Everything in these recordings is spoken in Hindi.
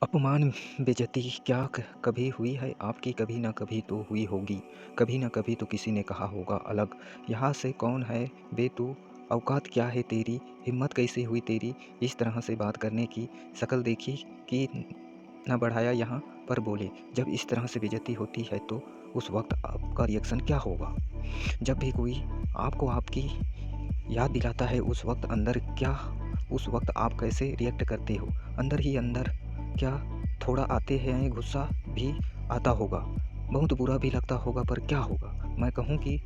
अपमान, बेइज्जती क्या कभी हुई है आपकी? कभी ना कभी तो हुई होगी। कभी ना कभी तो किसी ने कहा होगा अलग, यहाँ से कौन है बे तू? औकात क्या है तेरी? हिम्मत कैसे हुई तेरी इस तरह से बात करने की? शक्ल देखी कि न बढ़ाया यहाँ पर बोले। जब इस तरह से बेइज्जती होती है तो उस वक्त आपका रिएक्शन क्या होगा? जब भी कोई आपको आपकी याद दिलाता है उस वक्त आप कैसे रिएक्ट करते हो? अंदर ही अंदर क्या थोड़ा आते हैं गुस्सा भी आता होगा, बहुत बुरा भी लगता होगा, पर क्या होगा? मैं कहूँ कि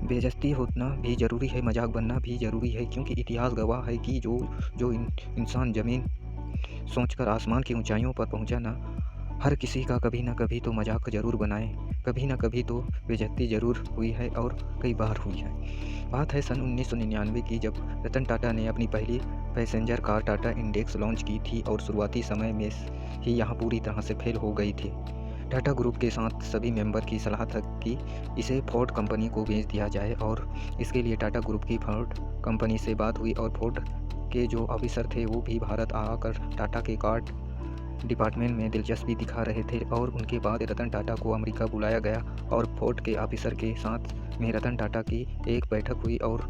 बेइज्जती होना भी ज़रूरी है, मजाक बनना भी ज़रूरी है, क्योंकि इतिहास गवाह है कि जो जो इंसान ज़मीन सोचकर आसमान की ऊंचाइयों पर पहुंचा ना, हर किसी का कभी ना कभी तो मजाक ज़रूर बनाए, कभी ना कभी तो बेइज्जती ज़रूर हुई है और कई बार हुई है। बात है सन 1999 की, जब रतन टाटा ने अपनी पहली passenger car Tata index launch की थी और शुरुआती समय में ही यहाँ पूरी तरह से फेल हो गई थी। टाटा ग्रुप के साथ सभी मेंबर की सलाह था कि इसे फोर्ड कंपनी को बेच दिया जाए, और इसके लिए टाटा ग्रुप की फोर्ड कंपनी से बात हुई और फोर्ड के जो ऑफिसर थे वो भी भारत आकर टाटा के कार डिपार्टमेंट में दिलचस्पी दिखा रहे थे। और उनके बाद रतन टाटा को अमेरिका बुलाया गया और फोर्ड के ऑफिसर के साथ में रतन टाटा की एक बैठक हुई, और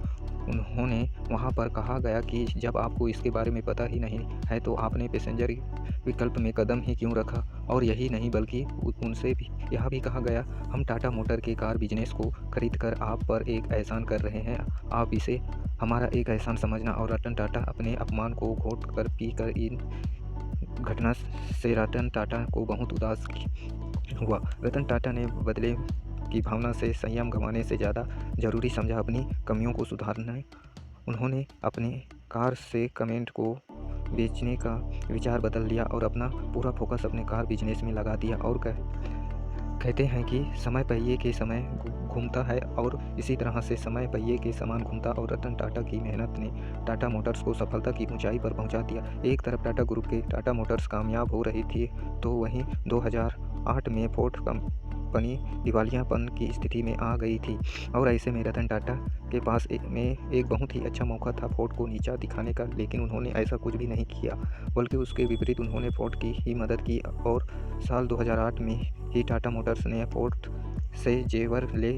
उन्होंने वहां पर कहा गया कि जब आपको इसके बारे में पता ही नहीं है तो आपने पैसेंजर विकल्प में कदम ही क्यों रखा? और यही नहीं बल्कि उनसे भी यह भी कहा गया, हम टाटा मोटर के कार बिजनेस को खरीद कर आप पर एक एहसान कर रहे हैं, आप इसे हमारा एक एहसान समझना। और रतन टाटा अपने अपमान को घोट कर पी कर इन घटना से रतन टाटा को बहुत उदास हुआ। रतन टाटा ने बदले की भावना से संयम गंवाने से ज़्यादा ज़रूरी समझा अपनी कमियों को सुधारना। उन्होंने अपने कार से कमेंट को बेचने का विचार बदल लिया और अपना पूरा फोकस अपने कार बिजनेस में लगा दिया। और कहते हैं कि समय पहिए के समय घूमता है, और इसी तरह से समय पहिए के समान घूमता, और रतन टाटा की मेहनत ने टाटा मोटर्स को सफलता की ऊंचाई पर पहुंचा दिया। एक तरफ टाटा ग्रुप के टाटा मोटर्स कामयाब हो रही थी, तो वहीं 2008 में फोर्ड कंपनी दिवालियापन की स्थिति में आ गई थी। और ऐसे में रतन टाटा के पास एक बहुत ही अच्छा मौका था फोर्ड को नीचा दिखाने का, लेकिन उन्होंने ऐसा कुछ भी नहीं किया, बल्कि उसके विपरीत उन्होंने फोर्ड की ही मदद की। और साल 2008 में ही टाटा मोटर्स ने फोर्ड से जेवर ले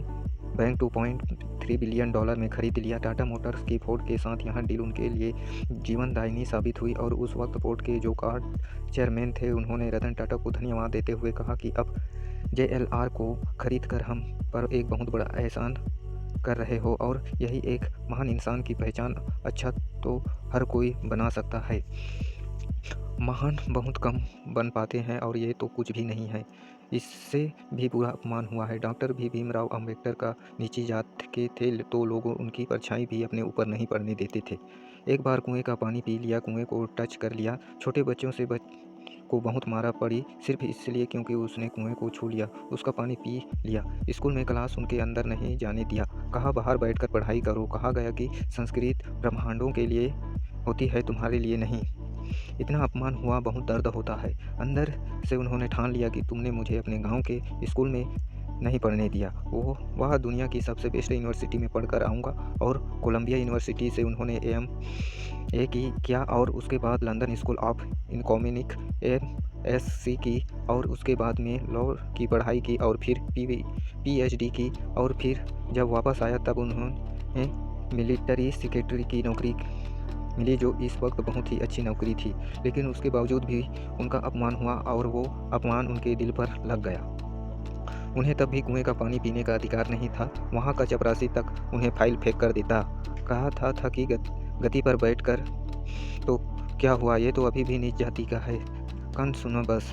बैंक $2.3 बिलियन में खरीद लिया। टाटा मोटर्स की फोर्ड के साथ यह डील उनके लिए जीवनदायिनी साबित हुई, और उस वक्त फोर्ड के जो कार चेयरमैन थे उन्होंने रतन टाटा को धन्यवाद देते हुए कहा कि अब JLR को खरीद कर हम पर एक बहुत बड़ा एहसान कर रहे हो, और यही एक महान इंसान की पहचान। अच्छा तो हर कोई बना सकता है, महान बहुत कम बन पाते हैं, और ये तो कुछ भी नहीं है। इससे भी बुरा अपमान हुआ है। डॉक्टर भी भीमराव अम्बेडकर का नीची जात के थे, तो लोग उनकी परछाई भी अपने ऊपर नहीं पड़ने देते थे। एक बार कुएं का पानी पी लिया, कुएं को टच कर लिया, छोटे बच्चों से को बहुत मारा पड़ी सिर्फ इसलिए क्योंकि उसने कुएं को छू लिया, उसका पानी पी लिया। स्कूल में क्लास उनके अंदर नहीं जाने दिया, कहा बाहर बैठकर पढ़ाई करो। कहा गया कि संस्कृत ब्रह्मांडों के लिए होती है, तुम्हारे लिए नहीं। इतना अपमान हुआ, बहुत दर्द होता है। अंदर से उन्होंने ठान लिया कि तुमने मुझे अपने गांव के स्कूल में नहीं पढ़ने दिया, वह दुनिया की सबसे बेस्ट यूनिवर्सिटी में पढ़कर आऊँगा। और कोलंबिया यूनिवर्सिटी से उन्होंने AM किया, और उसके बाद London school of economic MSc की, और उसके बाद में लॉ की पढ़ाई की, और फिर PhD की। और फिर जब वापस आया तब उन्होंने मिलिट्री सेक्रेटरी की नौकरी मिली, जो इस वक्त बहुत ही अच्छी नौकरी थी, लेकिन उसके बावजूद भी उनका अपमान हुआ, और वो अपमान उनके दिल पर लग गया। उन्हें तब भी कुएं का पानी पीने का अधिकार नहीं था, वहाँ का चपरासी तक उन्हें फाइल फेंक कर देता। कहा था कि गति पर बैठकर तो क्या हुआ, ये तो अभी भी नीच जाति का है, कान सुनो बस।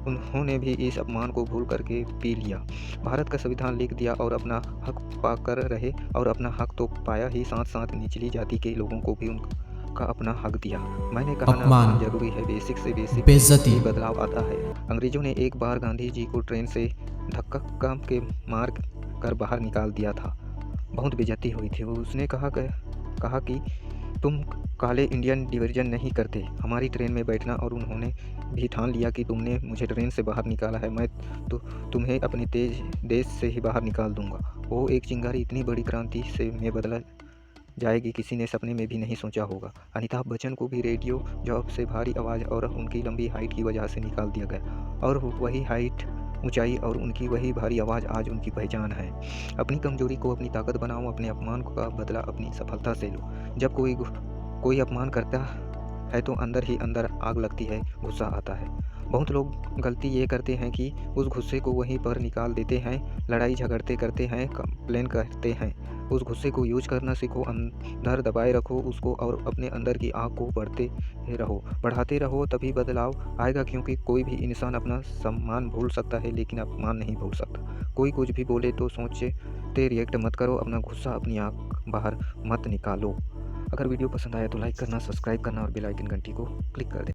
उन्होंने भी इस अपमान को भूल करके पी लिया, भारत का संविधान लिख दिया, और अपना हक पाकर रहे। और अपना हक तो पाया ही, साथ साथ निचली जाति के लोगों को भी उनका अपना हक दिया। मैंने कहा ना, अपमान, अपमान जरूरी है, बेसिक से बेसिक बेइज्जती, ही बदलाव आता है। अंग्रेजों ने एक बार गांधी जी को ट्रेन से धक्का के मार कर बाहर निकाल दिया था, बहुत बेइज्जती हुई थी। उसने कहा कि तुम काले इंडियन डिवीजन नहीं करते हमारी ट्रेन में बैठना, और उन्होंने भी ठान लिया कि तुमने मुझे ट्रेन से बाहर निकाला है, मैं तो तुम्हें अपने देश से ही बाहर निकाल दूंगा। वो एक चिंगारी इतनी बड़ी क्रांति से में बदल जाएगी किसी ने सपने में भी नहीं सोचा होगा। अमिताभ बच्चन को भी रेडियो जॉब से भारी आवाज़ और उनकी लंबी हाइट की वजह से निकाल दिया गया, और वही हाइट, ऊंचाई और उनकी वही भारी आवाज़ आज उनकी पहचान है। अपनी कमजोरी को अपनी ताकत बनाओ, अपने अपमान का बदला अपनी सफलता से लो। जब कोई अपमान करता है तो अंदर ही अंदर आग लगती है, गुस्सा आता है। बहुत लोग गलती ये करते हैं कि उस गुस्से को वहीं पर निकाल देते हैं, लड़ाई झगड़ते करते हैं, कंप्लेन करते हैं। उस गुस्से को यूज करना सीखो, अंदर दबाए रखो उसको और अपने अंदर की आग को बढ़ाते रहो, तभी बदलाव आएगा। क्योंकि कोई भी इंसान अपना सम्मान भूल सकता है लेकिन अपमान नहीं भूल सकता। कोई कुछ भी बोले तो सोचते रिएक्ट मत करो, अपना गुस्सा अपनी आग बाहर मत निकालो। अगर वीडियो पसंद आया तो लाइक करना, सब्सक्राइब करना और बेल आइकन घंटी को क्लिक कर देना।